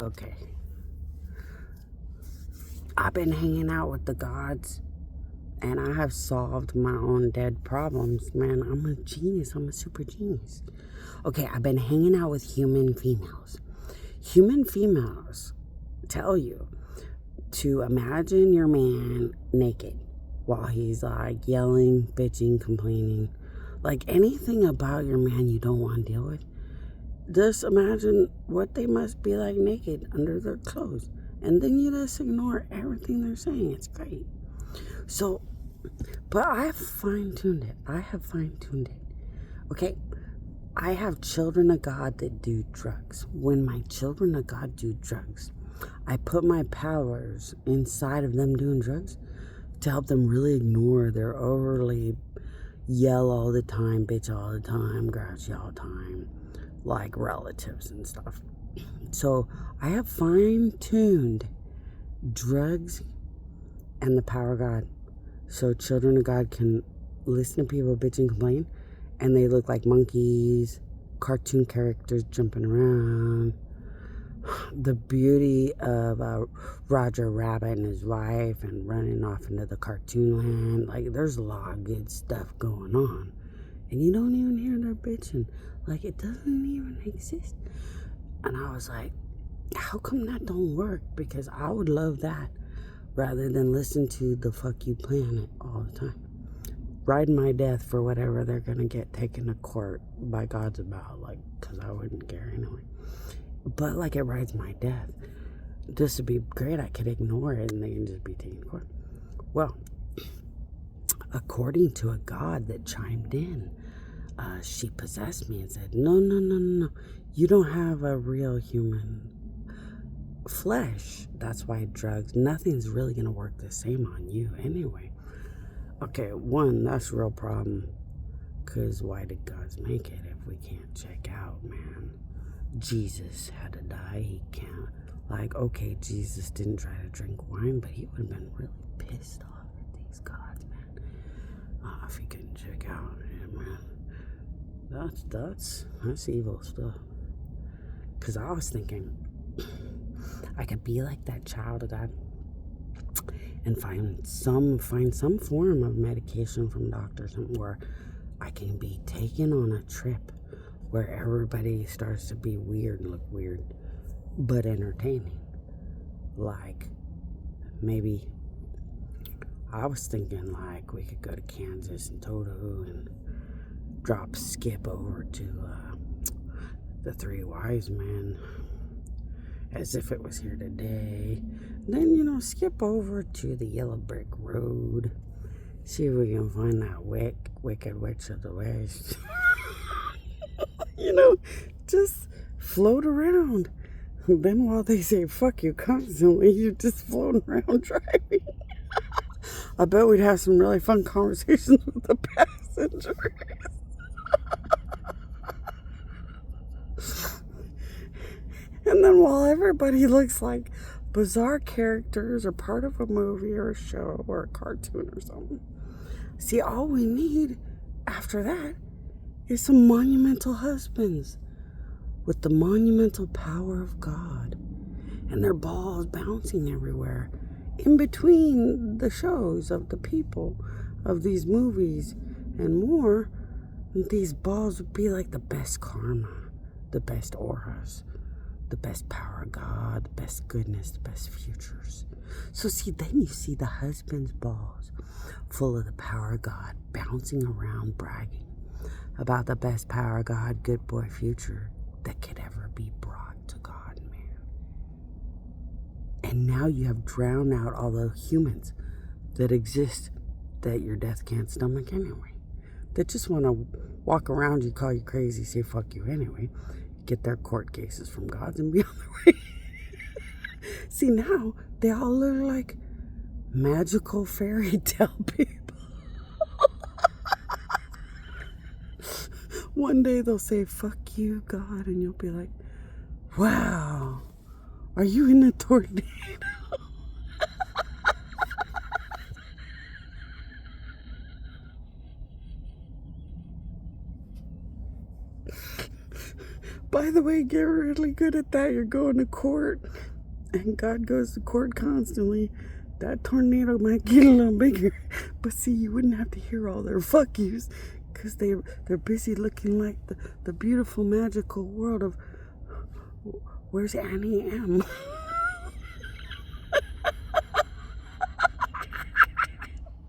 Okay. I've been hanging out with the gods, and I have solved my own dead problems. Man, I'm a genius. I'm a super genius. Okay, I've been hanging out with human females. Human females tell you to imagine your man naked while he's like yelling, bitching, complaining. Like anything about your man you don't want to deal with. Just imagine what they must be like naked under their clothes. And then you just ignore everything they're saying. It's great. So, but I have fine-tuned it. Okay? I have children of God that do drugs. When my children of God do drugs, I put my powers inside of them doing drugs to help them really ignore their overly yell all the time, bitch all the time, grouchy all the time, like relatives and stuff. So I have fine-tuned drugs and the power of God. So children of God can listen to people bitch and complain, and they look like monkeys, cartoon characters jumping around. The beauty of Roger Rabbit and his wife and running off into the cartoon land. Like, there's a lot of good stuff going on. And you don't even hear their bitching. Like, it doesn't even exist. And I was like, how come that don't work? Because I would love that rather than listen to the fuck you planet all the time. Ride my death for whatever they're going to get taken to court by God's about. Like, because I wouldn't care anyway. But, like, it rides my death. This would be great. I could ignore it and they can just be taken to court. Well, according to a god that chimed in, she possessed me and said, no. You don't have a real human flesh. That's why drugs, nothing's really going to work the same on you anyway. Okay, one, that's a real problem. Because why did gods make it if we can't check out, man? Jesus had to die. He can't. Like, okay, Jesus didn't try to drink wine, but he would have been really pissed off at these gods, man. If he couldn't check out, yeah, man. That's evil stuff. Because I was thinking, I could be like that child of God and find some form of medication from doctors where I can be taken on a trip where everybody starts to be weird, look weird, but entertaining. Like, maybe I was thinking like we could go to Kansas and Toto and drop Skip over to the Three Wise Men as if it was here today. Then, skip over to the Yellow Brick Road. See if we can find that wicked witch of the West. Just float around. Then while they say fuck you constantly, you're just floating around driving. I bet we'd have some really fun conversations with the passengers. And then while everybody looks like bizarre characters or part of a movie or a show or a cartoon or something. See, all we need after that is some monumental husbands with the monumental power of God and their balls bouncing everywhere in between the shows of the people of these movies and more. These balls would be like the best karma, the best auras, the best power of God, the best goodness, the best futures. So see, then you see the husband's balls full of the power of God, bouncing around, bragging about the best power of God, good boy future that could ever be brought to God, man. And now you have drowned out all the humans that exist that your death can't stomach anyway. That just want to walk around you, call you crazy, say fuck you anyway, get their court cases from God and be on their way. See, now they all look like magical fairy tale people. One day they'll say, fuck you, God, and you'll be like, wow, are you in a tornado? By by the way, get really good at that. You're going to court, and God goes to court constantly. That tornado might get a little bigger, but see, you wouldn't have to hear all their fuck yous, because they're busy looking like the beautiful magical world of where's Annie M.